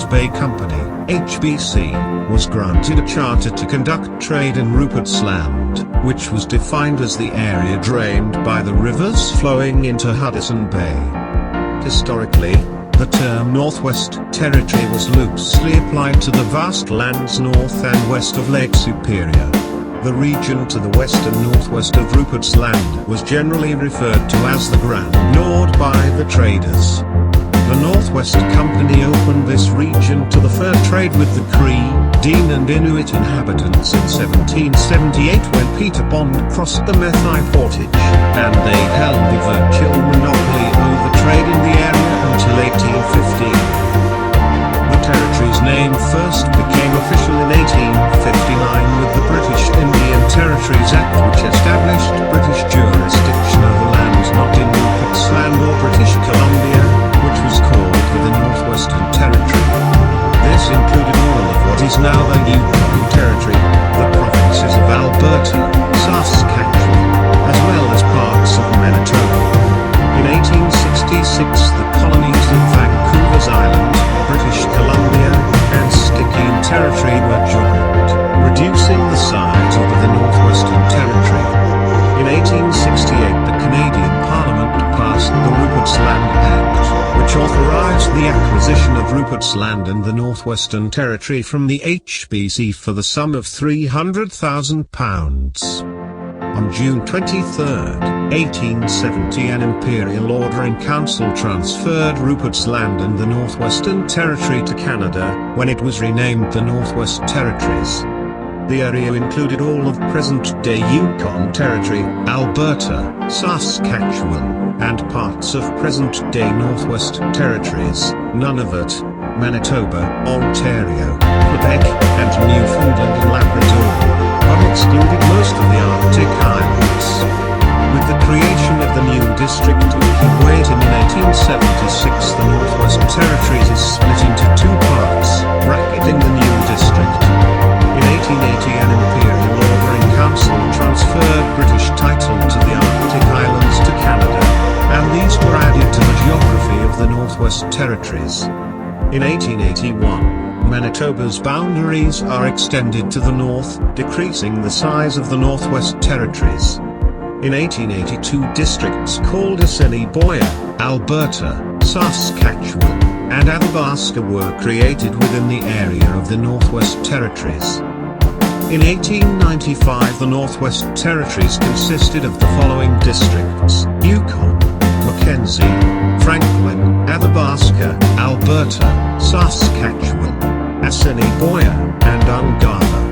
Bay Company, HBC, was granted a charter to conduct trade in Rupert's Land, which was defined as the area drained by the rivers flowing into Hudson Bay. Historically, the term Northwest Territory was loosely applied to the vast lands north and west of Lake Superior. The region to the west and northwest of Rupert's Land was generally referred to as the Grand Nord by the traders. The Northwest Company opened this region to the fur trade with the Cree, Dean and Inuit inhabitants in 1778 when Peter Bond crossed the Methi Portage, and they held the virtual monopoly over trade in the area until 1815. The territory's name first became official in 1859 with the British Indian Territories Act, which established British jurisdiction over lands not in Rupert's Land or British Columbia, which was called the Northwestern Territory. This included all of what is now the Yukon Territory, the provinces of Alberta, Saskatchewan, as well as parts of Manitoba. In 1866 the colonies of Vancouver's Island, British Columbia, and Stikine Territory were joined, reducing the size of the Northwestern Territory. In 1868 the Canadian Parliament passed the Rupert's Land Act, which authorized the acquisition of Rupert's Land and the Northwestern Territory from the HBC for the sum of £300,000. On June 23, 1870 an Imperial Order in Council transferred Rupert's Land and the Northwestern Territory to Canada, when it was renamed the Northwest Territories. The area included all of present-day Yukon Territory, Alberta, Saskatchewan, and parts of present-day Northwest Territories, Nunavut, Manitoba, Ontario, Quebec, and Newfoundland and Labrador, but excluded most of the Arctic Islands. With the creation of the new district of Keewatin in 1876 the Northwest Territories is split into two parts, bracketing the new district. In 1880 an Imperial Order in Council transferred British title to the Arctic Islands to Canada, and these were added to the geography of the Northwest Territories. In 1881, Manitoba's boundaries are extended to the north, decreasing the size of the Northwest Territories. In 1882 districts called Assiniboia, Alberta, Saskatchewan, and Athabasca were created within the area of the Northwest Territories. In 1895 the Northwest Territories consisted of the following districts: Yukon, Mackenzie, Franklin, Athabasca, Alberta, Saskatchewan, Assiniboia, and Ungava.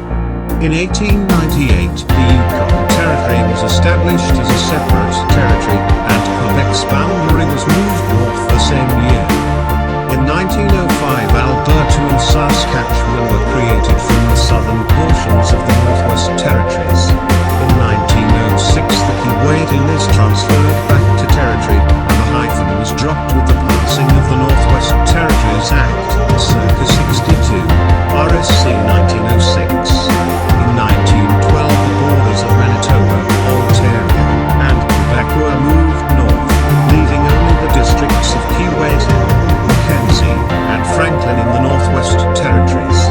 In 1898 the Yukon Territory was established as a separate territory, and Quebec's boundary was moved north the same year. In 1905 Alberta and Saskatchewan were created from the southern portions of the Northwest Territories. In 1906 the Keewatin is transferred back to territory, and the hyphen was dropped with the passing of the Northwest Territories Act, circa 62, RSC 1906. In 1912 the borders of Manitoba, Ontario, and Quebec were moved north, leaving only the districts of Keewatin, Mackenzie, and Franklin in the Northwest Territories.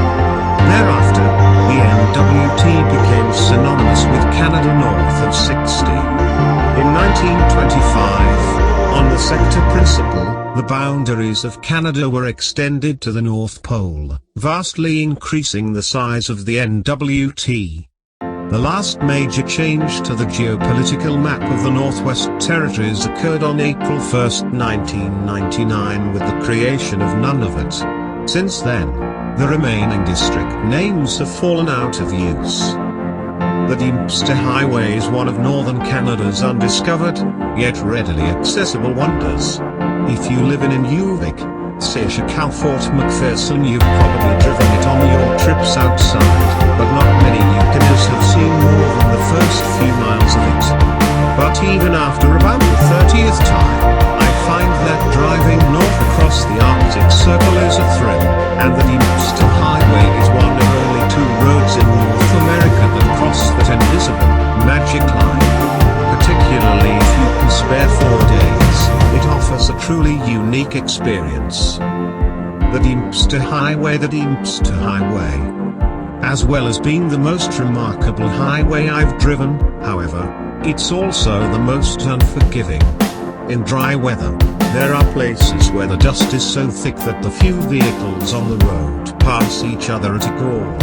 Thereafter, the NWT became synonymous with Canada north of 60. In 1925, on the sector principle, the boundaries of Canada were extended to the North Pole, vastly increasing the size of the NWT. The last major change to the geopolitical map of the Northwest Territories occurred on April 1, 1999 with the creation of Nunavut. Since then, the remaining district names have fallen out of use. The Dempster Highway is one of northern Canada's undiscovered, yet readily accessible wonders. If you live in Inuvik, Seshakal Fort McPherson, you've probably driven it on your trips outside, but not many Yukoners have seen more than the first few miles of it. But even after about the 30th time, I find that driving north across the Arctic Circle is a thrill, and the Dempster Highway is one of only two roads in North America that cross that invisible, magic line. Particularly if you can spare 4 days, it offers a truly unique experience. The Dempster Highway. The Dempster Highway. As well as being the most remarkable highway I've driven, however, it's also the most unforgiving. In dry weather, there are places where the dust is so thick that the few vehicles on the road pass each other at a crawl.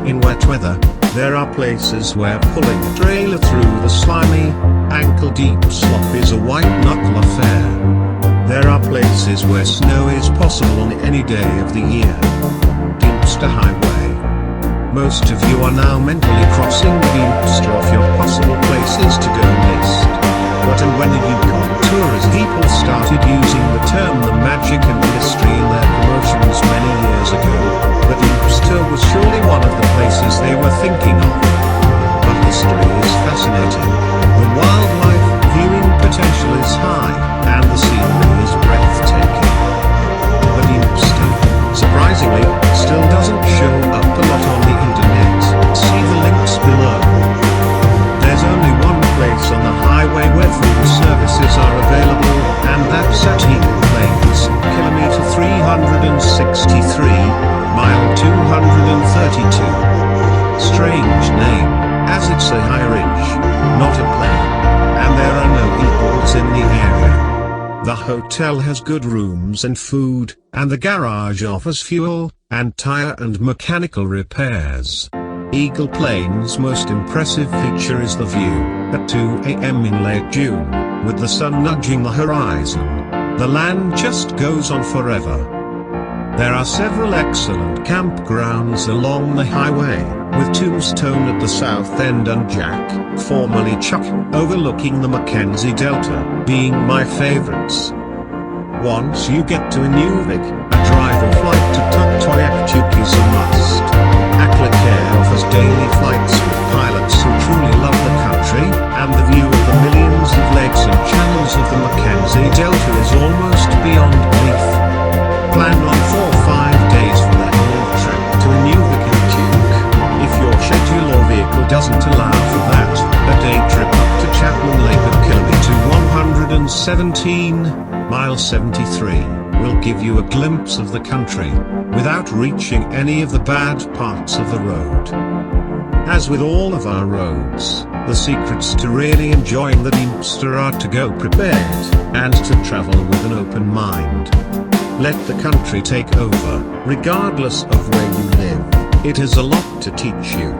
In wet weather, there are places where pulling a trailer through the slimy, ankle-deep slop is a white-knuckle affair. There are places where snow is possible on any day of the year. Dempster Highway. Most of you are now mentally crossing the Dempster off your possible places to go list. But and when the Yukon tourist people started using the term the magic and mystery in their promotions many years ago, the Dempster was surely one of the places they were thinking of. But history is fascinating. The wildlife viewing potential is high, and the scenery is breathtaking. The Dempster, surprisingly, still doesn't show up a lot on the internet. See the links below. There's only one place on the highway where food services are available, and that's at Eagle Plains, kilometer 363, mile 232. Strange name, as it's a high ridge, not a plain, and there are no equals in the area. The hotel has good rooms and food, and the garage offers fuel, and tire and mechanical repairs. Eagle Plains' most impressive feature is the view, at 2 a.m. in late June, with the sun nudging the horizon. The land just goes on forever. There are several excellent campgrounds along the highway, with Tombstone at the south end and Jack, formerly Chuck, overlooking the Mackenzie Delta, being my favorites. Once you get to Inuvik, a drive or flight to Tuktoyaktuk is a must. Air offers daily flights with pilots who truly love the country, and the view of the millions of lakes and channels of the Mackenzie Delta is almost beyond belief. Plan on 4 or 5 days for the whole trip to Inuvik and Duke. If your schedule or vehicle doesn't allow for that, a day trip up to Chapman Lake at kilometer 117, mile 73, will give you a glimpse of the country, without reaching any of the bad parts of the road. As with all of our roads, the secrets to really enjoying the Dempster are to go prepared, and to travel with an open mind. Let the country take over, regardless of where you live. It has a lot to teach you.